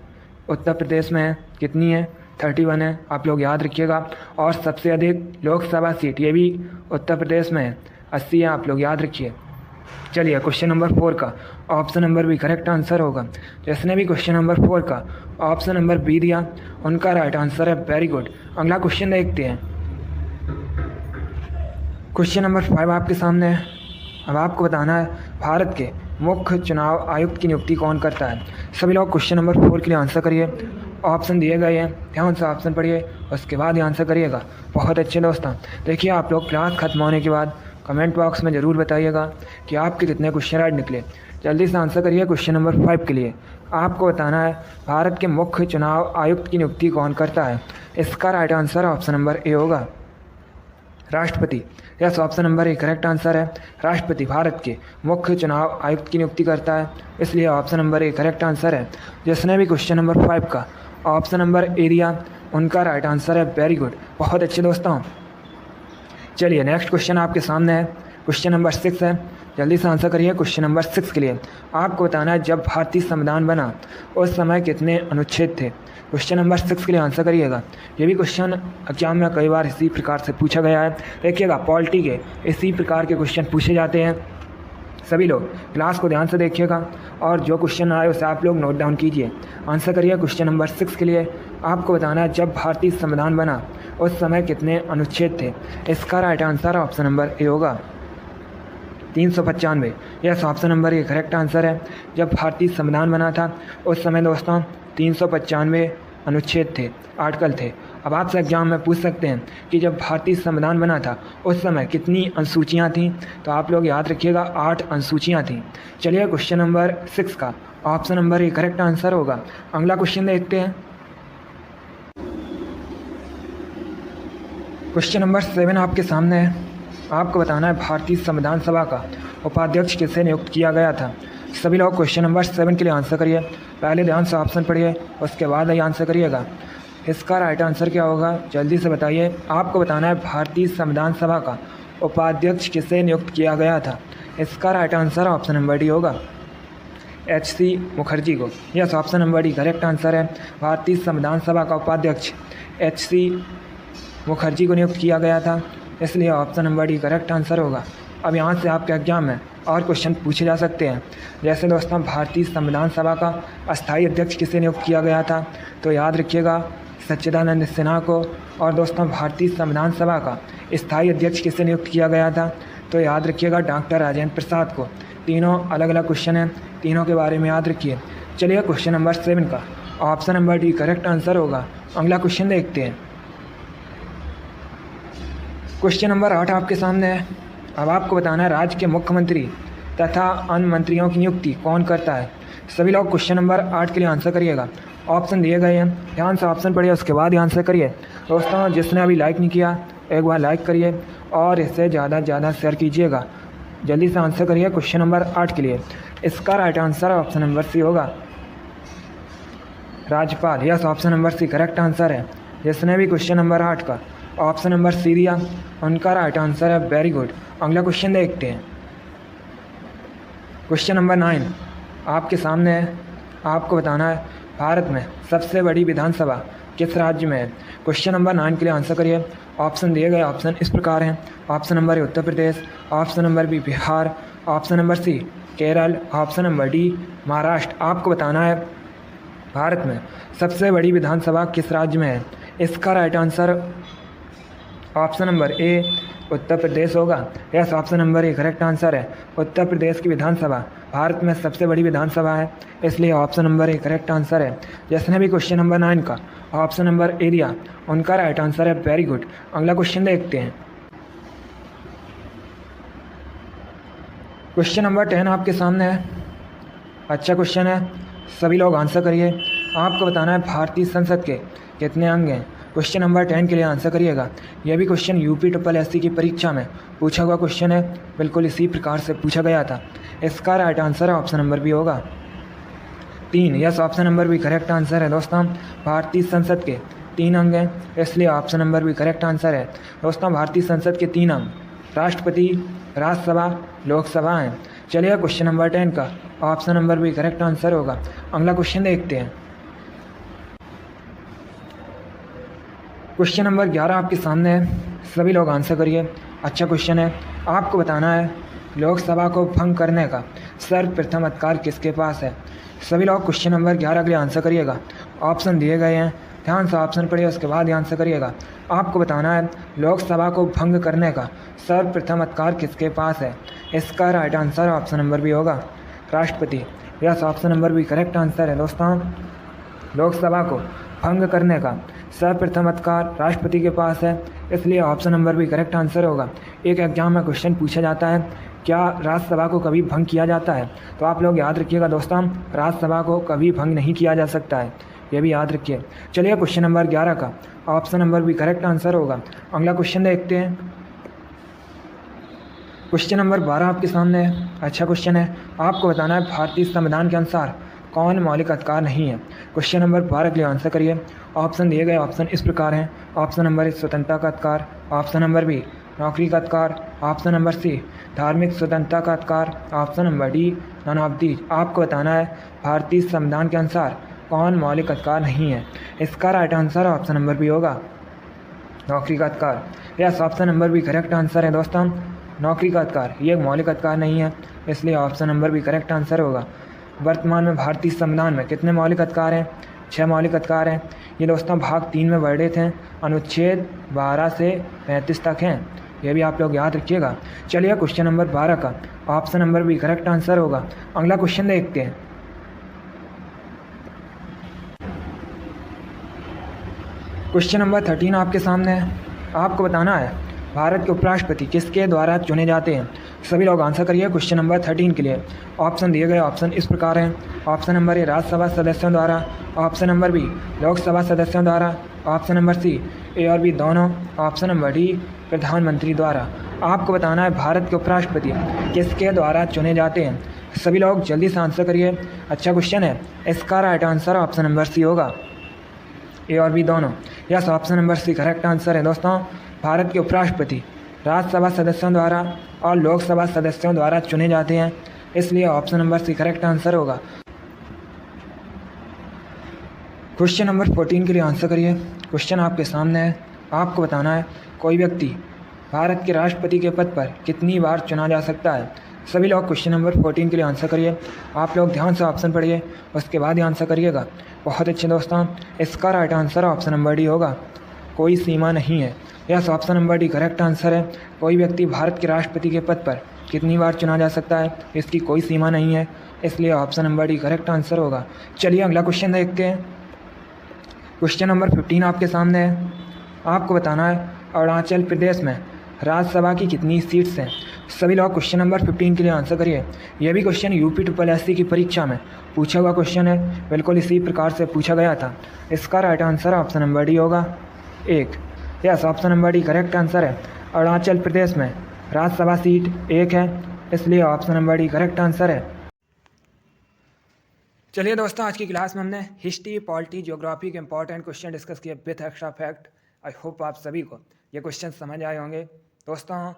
उत्तर प्रदेश में है। कितनी है? 31 है, आप लोग याद रखिएगा। और सबसे अधिक लोकसभा सीट ये भी उत्तर प्रदेश में है, 80 है, आप लोग याद रखिए। चलिए क्वेश्चन नंबर 4 का option number B correct answer होगा। जिसने भी क्वेश्चन नंबर 4 का ऑप्शन नंबर बी दिया उनका राइट आंसर है। Very good. अगला क्वेश्चन देखते हैं। क्वेश्चन नंबर 5 आपके सामने है। अब आपको बताना है भारत के मुख्य चुनाव आयुक्त की नियुक्ति कौन करता है। सभी लोग क्वेश्चन नंबर 4 के लिए आंसर करिए। ऑप्शन दिए गए हैं, ध्यान से ऑप्शन पढ़िए, उसके बाद ही आंसर करिएगा। बहुत अच्छे दोस्तों, देखिए आप लोग क्लास खत्म होने के बाद कमेंट बॉक्स में ज़रूर बताइएगा कि आपके कितने क्वेश्चन राइट निकले। जल्दी से आंसर करिए क्वेश्चन नंबर 5 के लिए। आपको बताना है भारत के मुख्य चुनाव आयुक्त की नियुक्ति कौन करता है। इसका right answer option number A होगा, राष्ट्रपति। Yes, option number A correct answer है। राष्ट्रपति भारत के मुख्य चुनाव आयुक्त की नियुक्ति करता है, इसलिए option number A correct answer है। जिसने भी क्वेश्चन नंबर 5 का ऑप्शन नंबर ए दिया उनका राइट आंसर है। वेरी गुड, बहुत अच्छे दोस्तों। चलिए नेक्स्ट क्वेश्चन आपके सामने है, क्वेश्चन नंबर 6 है। जल्दी से आंसर करिए क्वेश्चन नंबर 6 के लिए। आपको बताना है जब भारतीय संविधान बना उस समय कितने अनुच्छेद थे। क्वेश्चन नंबर 6 के लिए आंसर करिएगा। ये भी क्वेश्चन एग्जाम में कई बार इसी प्रकार से पूछा गया है। देखिएगा पॉलिटी के इसी प्रकार के क्वेश्चन पूछे जाते हैं। सभी लोग क्लास को ध्यान से देखिएगा और जो क्वेश्चन आए उसे आप लोग नोट डाउन कीजिए। आंसर करिए क्वेश्चन नंबर 6 के लिए। आपको बताना है जब भारतीय संविधान बना उस समय कितने अनुच्छेद थे। इसका right answer option number A होगा, 395। Yes, option number A correct answer है। जब भारतीय संविधान बना था उस समय दोस्तों 395 अनुच्छेद थे, आर्टिकल थे। अब आपसे एग्जाम में पूछ सकते हैं कि जब भारतीय संविधान बना था उस समय कितनी अनुसूचियाँ थीं, तो आप लोग याद रखिएगा 8 अनुसूचियाँ थीं। चलिए क्वेश्चन नंबर 6 का option number A correct answer होगा। अगला क्वेश्चन देखते हैं। क्वेश्चन नंबर 7 आपके सामने है। आपको बताना है भारतीय संविधान सभा का उपाध्यक्ष किसे नियुक्त किया गया था। सभी लोग क्वेश्चन नंबर 7 के लिए आंसर करिए। पहले ध्यान से ऑप्शन पढ़िए, उसके बाद ही आंसर करिएगा। इसका राइट आंसर क्या होगा, जल्दी से बताइए। आपको बताना है भारतीय संविधान सभा का उपाध्यक्ष किसे नियुक्त किया गया था। इसका right answer option number D होगा, HC मुखर्जी को। Yes, option number D correct answer है। भारतीय संविधान सभा का उपाध्यक्ष HC मुखर्जी को नियुक्त किया गया था, इसलिए option number D correct answer होगा। अब यहाँ से आपके एग्जाम में और क्वेश्चन पूछे जा सकते हैं। जैसे दोस्तों भारतीय संविधान सभा का अस्थायी अध्यक्ष किसे नियुक्त किया गया था, तो याद रखिएगा सच्चिदानंद सिन्हा को। और दोस्तों भारतीय संविधान सभा का स्थायी अध्यक्ष किसे नियुक्त किया गया था, तो याद रखिएगा डॉक्टर राजेंद्र प्रसाद को। तीनों अलग अलग क्वेश्चन हैं, तीनों के बारे में याद रखिए। चलिए क्वेश्चन नंबर 7 का option number D correct answer होगा। अगला क्वेश्चन देखते हैं। क्वेश्चन नंबर 8 आपके सामने है। अब आपको बताना है राज्य के मुख्यमंत्री तथा अन्य मंत्रियों की नियुक्ति कौन करता है। सभी लोग क्वेश्चन नंबर 8 के लिए आंसर करिएगा। ऑप्शन दिए गए हैं, ध्यान से ऑप्शन पढ़िए, उसके बाद ही आंसर करिए। दोस्तों जिसने अभी लाइक नहीं किया एक बार लाइक करिए और इसे ज़्यादा से ज़्यादा शेयर कीजिएगा। जल्दी से आंसर करिए क्वेश्चन नंबर 8 के लिए। इसका right answer option number C होगा, राज्यपाल। Yes, option number C correct answer है। जिसने भी क्वेश्चन नंबर 8 का ऑप्शन नंबर सी दिया उनका राइट आंसर है। Very good. अगला क्वेश्चन देखते हैं। क्वेश्चन नंबर 9 आपके सामने है। आपको बताना है भारत में सबसे बड़ी विधानसभा किस राज्य में है। क्वेश्चन नंबर 9 के लिए आंसर करिए। ऑप्शन दिए गए ऑप्शन इस प्रकार हैं। Option number A Uttar Pradesh, option number B Bihar, option number C Kerala, option number D Maharashtra. आपको बताना है भारत में सबसे बड़ी विधानसभा किस राज्य में है। इसका right answer option number A Uttar Pradesh होगा। Yes, option number A correct answer है। उत्तर प्रदेश की विधानसभा भारत में सबसे बड़ी विधानसभा है, इसलिए option number A correct answer है। जिसने भी क्वेश्चन नंबर 9 का ऑप्शन नंबर ए दिया उनका राइट आंसर है। Very good. अगला क्वेश्चन देखते हैं। क्वेश्चन नंबर 10 आपके सामने है। अच्छा क्वेश्चन है, सभी लोग आंसर करिए। आपको बताना है भारतीय संसद के कितने अंग हैं। क्वेश्चन नंबर 10 के लिए आंसर करिएगा। यह भी क्वेश्चन UP-SSC की परीक्षा में पूछा हुआ क्वेश्चन है, बिल्कुल इसी प्रकार से पूछा गया था। इसका right answer option number B होगा, 3। Yes, option number B correct answer है। दोस्तों भारतीय संसद के 3 अंग हैं, इसलिए option number B correct answer है। दोस्तों भारतीय संसद के 3 अंग राष्ट्रपति, राज्यसभा, लोकसभा हैं। चलिए क्वेश्चन नंबर 10 का option number B correct answer होगा। अगला क्वेश्चन देखते हैं। क्वेश्चन नंबर 11 आपके सामने है। सभी लोग आंसर करिए। अच्छा क्वेश्चन है। आपको बताना है लोकसभा को भंग करने का सर्वप्रथम अधिकार किसके पास है। सभी लोग क्वेश्चन नंबर 11 के लिए आंसर करिएगा। ऑप्शन दिए गए हैं, ध्यान से ऑप्शन पढ़िए, उसके बाद आंसर करिएगा। आपको बताना है लोकसभा को भंग करने का सर्वप्रथम अधिकार किसके पास है। इसका right answer option number B होगा, राष्ट्रपति। Yes, option number B correct answer है दोस्तों। लोकसभा को भंग करने का सर्वप्रथम अधिकार राष्ट्रपति के पास है, इसलिए option number B correct answer होगा। एक एग्जाम में क्वेश्चन पूछा जाता है, क्या राज्यसभा को कभी भंग किया जाता है? तो आप लोग याद रखिएगा दोस्तों, राज्यसभा को कभी भंग नहीं किया जा सकता है, ये भी याद रखिए। चलिए क्वेश्चन नंबर 11 का option number B correct answer होगा। अगला क्वेश्चन देखते हैं। क्वेश्चन नंबर 12 आपके सामने है। अच्छा क्वेश्चन है, आपको बताना है भारतीय संविधान के अनुसार कौन मौलिक अधिकार नहीं है। क्वेश्चन नंबर 12 के लिए आंसर करिए। ऑप्शन दिए गए ऑप्शन इस प्रकार हैं। ऑप्शन नंबर 1 स्वतंत्रता का अधिकार, ऑप्शन नंबर बी नौकरी का अधिकार, ऑप्शन नंबर सी धार्मिक स्वतंत्रता का अधिकार, option number D none of these. आपको बताना है भारतीय संविधान के अनुसार कौन मौलिक अधिकार नहीं है। इसका right answer option number B होगा, नौकरी का अधिकार। Yes, option number B correct answer है दोस्तों। नौकरी का अधिकार ये मौलिक अधिकार नहीं है, इसलिए option number B correct answer होगा। वर्तमान में भारतीय संविधान में कितने मौलिक अधिकार हैं? 6 मौलिक अधिकार हैं। ये दोस्तों भाग 3 में वर्णित हैं, अनुच्छेद 12 से 35 तक हैं, ये भी आप लोग याद रखिएगा। चलिए क्वेश्चन नंबर 12 का option number B correct answer होगा। अगला क्वेश्चन देखते हैं। क्वेश्चन नंबर 13 आपके सामने है। आपको बताना है भारत के उपराष्ट्रपति किसके द्वारा चुने जाते हैं। सभी लोग आंसर करिए क्वेश्चन नंबर 13 के लिए। ऑप्शन दिए गए ऑप्शन इस प्रकार हैं। ऑप्शन नंबर ए राज्यसभा सदस्यों द्वारा, ऑप्शन नंबर बी लोकसभा सदस्यों द्वारा, ऑप्शन नंबर सी ए और बी दोनों, ऑप्शन नंबर डी प्रधानमंत्री द्वारा। आपको बताना है भारत के उपराष्ट्रपति किसके द्वारा चुने जाते हैं। सभी लोग जल्दी से आंसर करिए। अच्छा क्वेश्चन है, इसका right answer option number C होगा, ए और बी दोनों। Yes, option number C correct answer है दोस्तों। भारत के उपराष्ट्रपति राज्यसभा सदस्यों द्वारा और लोकसभा सदस्यों द्वारा चुने जाते हैं, इसलिए option number C correct answer होगा। क्वेश्चन नंबर 14 के लिए आंसर करिए। क्वेश्चन आपके सामने है। आपको बताना है कोई व्यक्ति भारत के राष्ट्रपति के पद पर कितनी बार चुना जा सकता है। सभी लोग क्वेश्चन नंबर 14 के लिए आंसर करिए। आप लोग ध्यान से ऑप्शन पढ़िए, उसके बाद ही आंसर करिएगा। बहुत अच्छे दोस्तों, इसका right answer option number D होगा, कोई सीमा नहीं है। Yes, option number D correct answer है। कोई व्यक्ति भारत के राष्ट्रपति के पद पर कितनी बार चुना जा सकता है, इसकी कोई सीमा नहीं है, इसलिए option number D correct answer होगा। चलिए अगला क्वेश्चन देखते हैं। क्वेश्चन नंबर 15 आपके सामने है। आपको बताना है अरुणाचल प्रदेश में राज्यसभा की कितनी सीट्स हैं। सभी लोग क्वेश्चन नंबर 15 के लिए आंसर करिए। यह भी क्वेश्चन UP SSC की परीक्षा में पूछा हुआ क्वेश्चन है, बिल्कुल इसी प्रकार से पूछा गया था। इसका right answer option number D होगा, 1। Yes, option number D correct answer है। अरुणाचल प्रदेश में राज्यसभा सीट 1 है, इसलिए option number D correct answer है। चलिए दोस्तों, आज की क्लास में हमने हिस्ट्री, पॉलिटी, ज्योग्राफी के इंपॉर्टेंट क्वेश्चन डिस्कस किए with extra fact. I hope आप सभी को ये क्वेश्चन समझ आए होंगे। दोस्तों,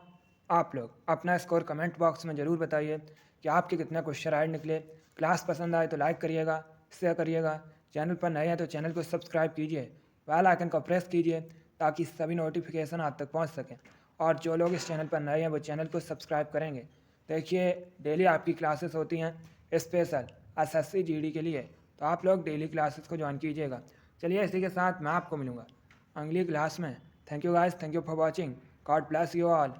आप लोग अपना स्कोर कमेंट बॉक्स में ज़रूर बताइए कि आपके कितने क्वेश्चन राइट निकले। क्लास पसंद आए तो लाइक करिएगा, शेयर करिएगा। चैनल पर नए हैं तो चैनल को सब्सक्राइब कीजिए, बेल आइकन को प्रेस कीजिए ताकि सभी नोटिफिकेशन आप तक पहुँच सकें। और जो लोग इस चैनल पर नए हैं वो चैनल को सब्सक्राइब करेंगे। देखिए, डेली आपकी क्लासेस होती हैं स्पेशल SSC GD के लिए, तो आप लोग डेली क्लासेस को ज्वाइन कीजिएगा। चलिए, इसी के साथ मैं आपको मिलूँगा अगली क्लास में। Thank you guys, thank you for watching. God bless you all.